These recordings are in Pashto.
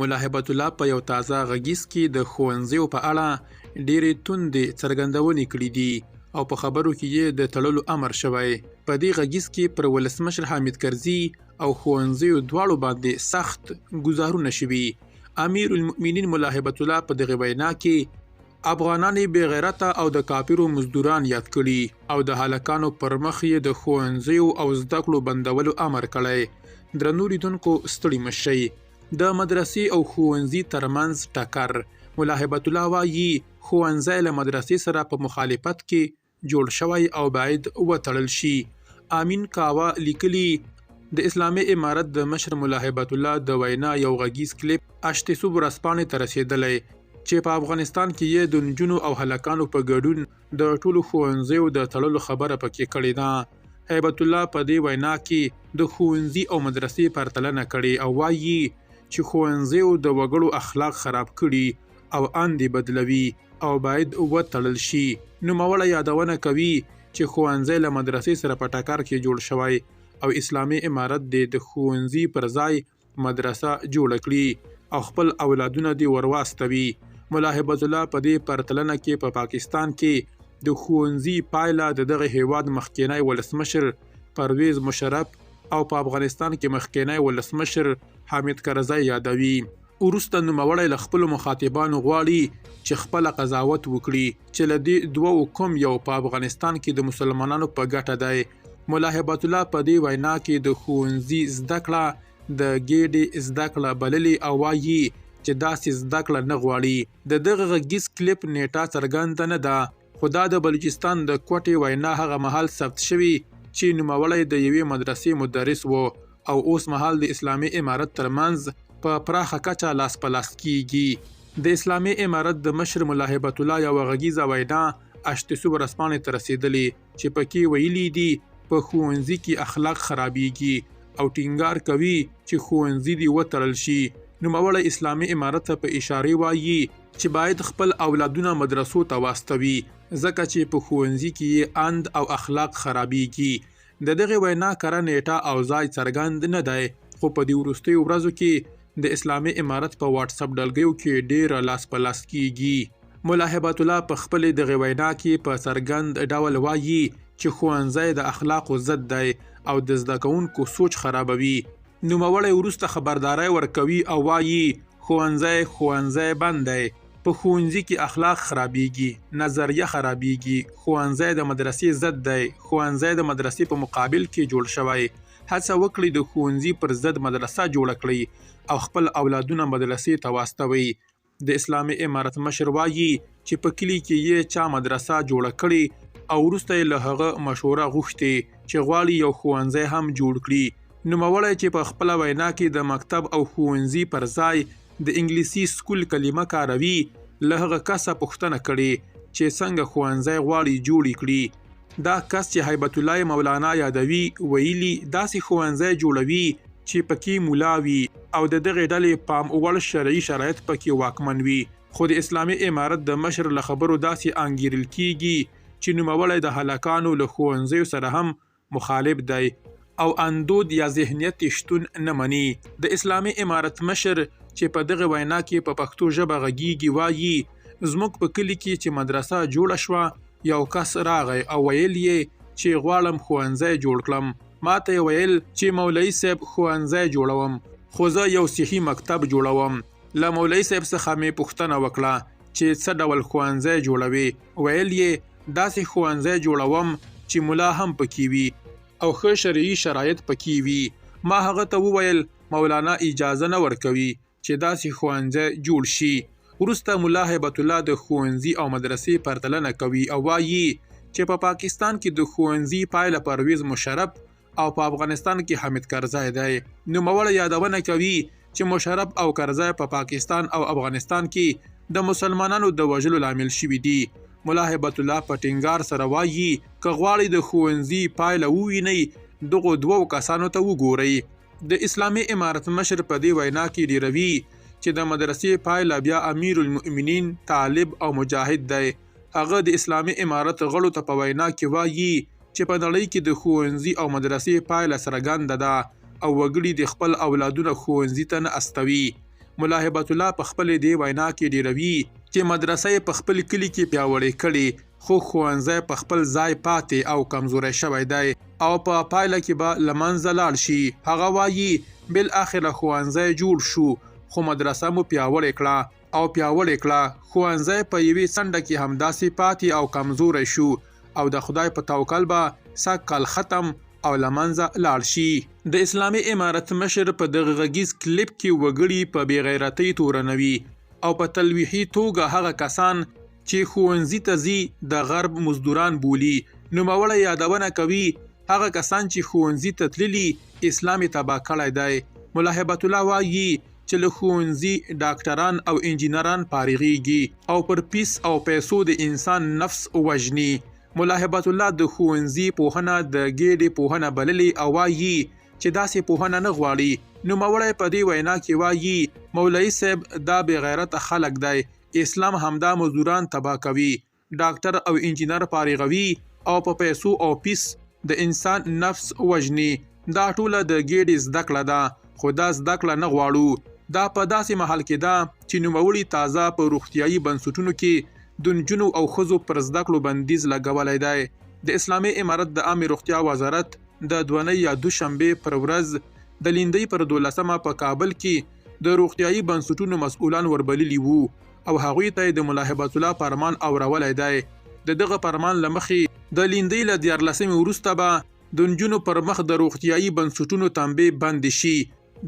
ملا هیبت الله په یو تازه غږیز کې د ښوونځیو په اړه ډېرې توندې څرګندونې کړې دي او په خبرو کې یې د تړلو امر شوی. په دې غږیز کې پر ولسمشر حامد کرزي او ښوونځیو دواړو باندې سخت ګزارونه شوي. امیر المؤمنین ملا هیبت الله په دغه وینا کې افغانان بې غیرته او د کافرو مزدوران یاد کړي او د هلکانو پر مخ یې د ښوونځیو او زده کړو بندولو امر کړی. درنو لیدونکو ستړي مه شئ. د مدرسې او ښوونځي ترمنځ ټکر. ملا هیبت الله وایي ښوونځی له مدرسې سره په مخالفت کې جوړ شوی او باید وتړل شي. امین کاوه لیکلي د اسلامي امارت د مشر ملا هیبت الله د وینا یو غږیز کلیپ اشتسوب ورځپاڼې ته رسېدلی چې په افغانستان کې یې د نجونو او هلکانو په ګډون د ټولو ښوونځیو د تړلو خبره پکې کړې ده. هیبت الله په دې وینا کې د ښوونځي او مدرسې پرتلنه کړې او وایي چې ښوونځیو د وګړو اخلاق خراب کړي او اندې بدلوي او باید وتړل شي. نوموړی یادونه کوي چې ښوونځی له مدرسې سره په ټکر کې جوړ شوی او اسلامي امارت د ښوونځي پر ځای مدرسه جوړه کړي او خپل اولادونه دې ورواستوي. ملا هیبت الله په دې پرتلنه کې په پاکستان کې د ښوونځي پایله د دغه هیواد مخکینی ولسمشر پرویز مشرف او په افغانستان کې مخکینی ولسمشر حامد کرزی یادوي. وروسته نوموړی له خپلو مخاطبانو غواړي چې خپله قضاوت وکړي چې له دې دوو کوم یو په افغانستان کې د مسلمانانو په ګټه دی. ملا هیبت الله په دې وینا کې د ښوونځي زده کړه د ګېډې زده کړه بللې او وایي چې داسې زده کړه نه غواړي. د دغه غږیز کلیپ نیټه څرګنده نه ده خو دا د بلوچستان د کوټې وینا هغه مهال ثبت شوي چې نوموړی د یوې مدرسې مدرس و او اوس مهال د اسلامي امارت ترمنځ په پراخه کچه لاس په لاس کیږي. د اسلامي امارت د مشر ملا هیبت الله یوه غږیزه وینا اشتسوب ورځپاڼې ته رسېدلې چې پکې ویلي دي په ښوونځي کې اخلاق خرابیږي او ټینګار کوي چې ښوونځي دې وتړل شي. نوموړی اسلامي امارت ته په اشارې وایي چې باید خپل اولادونه مدرسو ته واستوي ځکه چې په ښوونځي کې یې اند او اخلاق خرابیږي. د دغې وینا کره نیټه او ځای څرګند نه دی خو په دې وروستیو ورځو کې د اسلامي امارت په واټساپ ډلګیو کې ډېره لاس په لاس کیږي. ملا هیبت الله په خپلې دغې وینا کې په څرګند ډول وایي چې ښوونځی د اخلاقو ضد دی او د زده کوونکو سوچ خرابوي. نوموړی وروسته خبرداری ورکوي او وایي ښوونځی بند دی. په ښوونځي کې اخلاق خرابیږي، نظریه خرابیږي، ښوونځی د مدرسې ضد دی، ښوونځی د مدرسې په مقابل کې جوړ شوی. هڅه وکړئ د ښوونځي پر ضد مدرسه جوړه کړئ او خپل اولادونه مدرسې ته واستوئ. د اسلامي امارت مشر وایي چې په کلي کې یې چا مدرسه جوړه کړې او وروسته یې له هغه مشوره غوښتې چې غواړي یو ښوونځی هم جوړ کړي. نوموړی چې په خپله وینا کې د مکتب او ښوونځي پر ځای د انګلیسي سکول کلمه کاروي له هغه کسه پوښتنه کړې چې څنګه ښوونځی غواړي جوړ کړي. دا کس چې هیبت الله مولانا یادوي ویلي داسې ښوونځی جوړوي چې پکې مولا وي او د دغې ډلې پام وړ شرعي شرایط پکې واکمن وي. خو د اسلامي امارت د مشر له خبرو داسې انګیرل کیږي چې نوموړی د هلکانو له ښوونځیو سره هم مخالف دی او اندود یا ذهنیت شتون نه مني. د اسلامي امارت مشر چې په دغه وینا کې په پښتو ژبه غږیږي وایي زموږ په کلي کې چې مدرسه جوړه شوه یو کس راغی او ویل یې چې غواړم ښوونځی جوړ کړم. ما ته یې ویل چې مولوي صاحب ښوونځی جوړوم خو زه یو صحي مکتب جوړوم. له مولوي صاحب څخه مې پوښتنه وکړه چې څه ډول ښوونځی جوړوي. ویل یې داسې ښوونځی جوړوم چې ملا هم پکې وي او ښه شرعي شرایط پکې وي. ما هغه ته وویل مولانا اجازه نه ورکوي چې داسې ښوونځی جوړ شي. وروسته ملا هیبت الله د ښوونځي او مدرسې پرتلنه کوي او وایي چې په پاکستان کې د ښوونځي پایله پرویز مشرف او په افغانستان کې حامد کرزی دی. نوموړی یادونه کوي چې مشرف او کرزی په پاکستان او افغانستان کې د مسلمانانو د وژلو لامل شوي دي. ملا هیبت الله په ټینګار سره وایي که غواړئ د ښوونځي پایله ووینئ دغو دوو کسانو ته وګورئ. د اسلامي امارت مشر په دې وینا کې ډیروي چې د مدرسې پایله بیا امیر المؤمنین طالب او مجاهد دی. هغه د اسلامي امارت غړو ته په وینا کې وایي چې په نړۍ کې د ښوونځي او مدرسې پایله څرګنده ده او وګړي د خپل اولادونه ښوونځي ته نه استوي. ملا هبت الله په خپل دی وینا کې ډیروي چې مدرسې په خپل کلی کې پیاوړې کړي خو ښوونځی په خپل ځای پاتې او کمزوری شوی دی او په پایله کې به له منځه لاړ شي. هغه وایي بالاخره ښوونځی جوړ شو خو مدرسه مو پیاوړې کړه او پیاوړې کړه ښوونځی په یوې څنډه کې همداسې پاتې او کمزوری شو او د خدای په توکل به سږ کال ختم او له منځه لاړ شي. د اسلامي امارت مشر په دغه غږیز کلیپ کې وګړي په بېغیرتۍ تورنوي او په تلویحي توګه هغه کسان چې ښوونځي ته ځي د غرب مزدوران بولي. نوموړی یادونه کوي هغه کسان چې ښوونځي ته تللي اسلام یې تباه کړی دی. ملا هبت الله وایي چې له ښوونځي ډاکټران او انجینران فارغېږي او پر پیس او پیسو د انسان نفس وژني. ملا هبت الله د ښوونځي پوهنه د ګېډې پوهنه بللې او وایي چې داسې پوهنه نه غواړي. نوموړی په دې وینا کې وایي مولوي صاحب دا بې غیرته خلک دی. اسلام همدا مزدوران تباه کوي، ډاکټر او انجینر فارغوي او په پیسو او پیس د انسان نفس وژني. دا ټوله د ګېډې زده کړه ده خو دا زده کړه نه غواړو. دا په داسې محل کې ده چې نوموړي تازه په روغتیایي بنسټونو کې د نجونو او ښځو پر زده کړو بندیز لګولی دی. د اسلامي امارت د عامې روغتیا وزارت د دونۍ یا دوشنبې پر ورځ د لیندۍ پر 12 په کابل کې د روغتیایي بنسټونو مسؤلان وربللي وو او هغوی ته د ملا هبت الله فرمان اورولی دی. د دغه فرمان له مخې د لیندۍ له 14 وروسته به د نجونو پر مخ د روغتیایي بنسټونو تنبیه بند شي.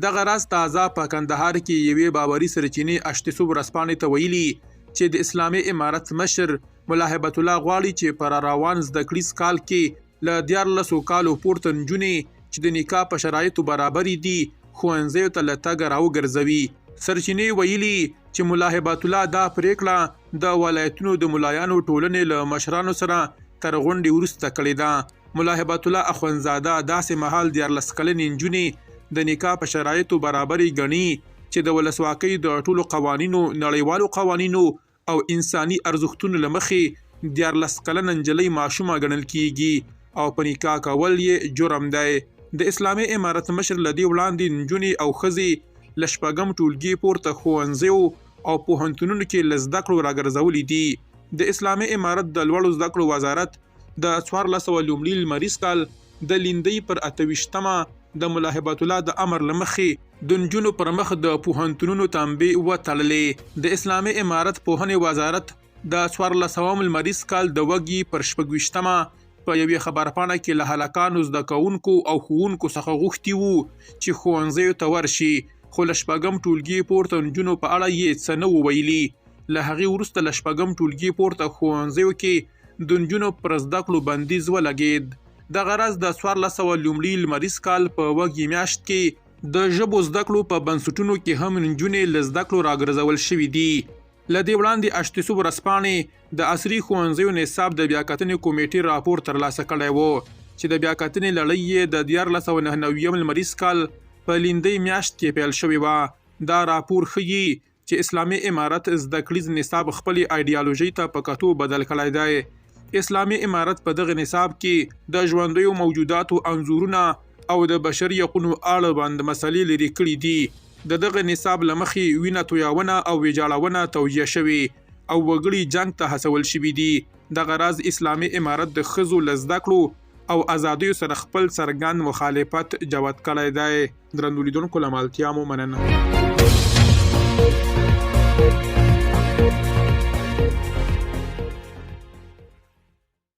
دغه راز تازه په کندهار کې یوې باوري سرچینې اشتسو ورځپاڼې ته ویلي چې د اسلامي امارت مشر ملا هبت الله غواړي چې پر روان زده کړیز کال کې له 14 کالو پورته نجونې چې د نکاح په شرایطو برابرې دي ښوونځیو ته له تګه راوګرځوي. سرچینې ویلي چې ملا هبت الله دا پریکړه د ولایتونو د ملایانو ټولنې له مشرانو سره تر غونډې وروسته کړې ده. ملا هبت الله اخوندزاده داسې مهال 14 کلنې نجونې د نکاح په شرایطو برابرې ګڼي چې د ولسواکۍ د ټولو قوانینو، نړیوالو قوانینو او انساني ارزښتونو له مخې 14 کلنه نجلۍ ماشومه ګڼل کیږي او په نکاح کول یې جرم دی. د اسلامي امارت مشر له دې وړاندې نجونې او ښځې له 6 ټولګي پورته ښوونځیو او پوهنتونونو کې له زده کړو راګرځولي دي. د اسلامي امارت د لوړو زده کړو وزارت د 1400 لومړي لمریز کال د لیندۍ پر 28 د ملا هبت الله د امر له مخې د نجونو پر مخ د پوهنتونونو تنبیه وتړلې. د اسلامي امارت پوهنې وزارت د 1400 لمریز کال د وږي پر 26 په یوې خبرپاڼه کې له هلکانو زده کوونکو او ښوونکو څخه غوښتي وو چې ښوونځیو ته ورشي خو له 6 ټولګي پورته نجونو په اړه یې څه نه وو ویلي. له هغې وروسته له 6 ټولګي پورته ښوونځیو کې د نجونو پر زده کړو بندیز ولګېد. دغه راز د 1400 لومړي لمریز کال په وږي میاشت کې د ژبو زده کړو په بنسټونو کې هم نجونې له زده کړو راګرځول شوي دي. له دې وړاندې اشتسو ورځپاڼې د عصري ښوونځیو نصاب د بیاکتنې کمیټې راپور ترلاسه کړی و چې د بیاکتنې لړۍ یې د 1499 لمریز کال په لیندۍ میاشت کې پیل شوې وه. دا راپور ښیي چې اسلامي امارت زده کړیز نصاب خپلې ایډیالوژۍ ته په کتو بدل کړی دی. اسلامي امارت په دغه نصاب کې د ژوندیو موجوداتو انځورونه او د بشري حقونو اړوند مسلې لرې کړي دي. د دغه نصاب له مخې وینه تویونه او ویجاړونه توجیه شوي او وګړي جنګ ته هڅول شوي دي. دغه راز اسلامي امارت د ښځو له زده کړو او ازادیو سره خپل څرګند مخالفت جوت کړی دی. درنو لیدونکو له ملتیا مو مننه.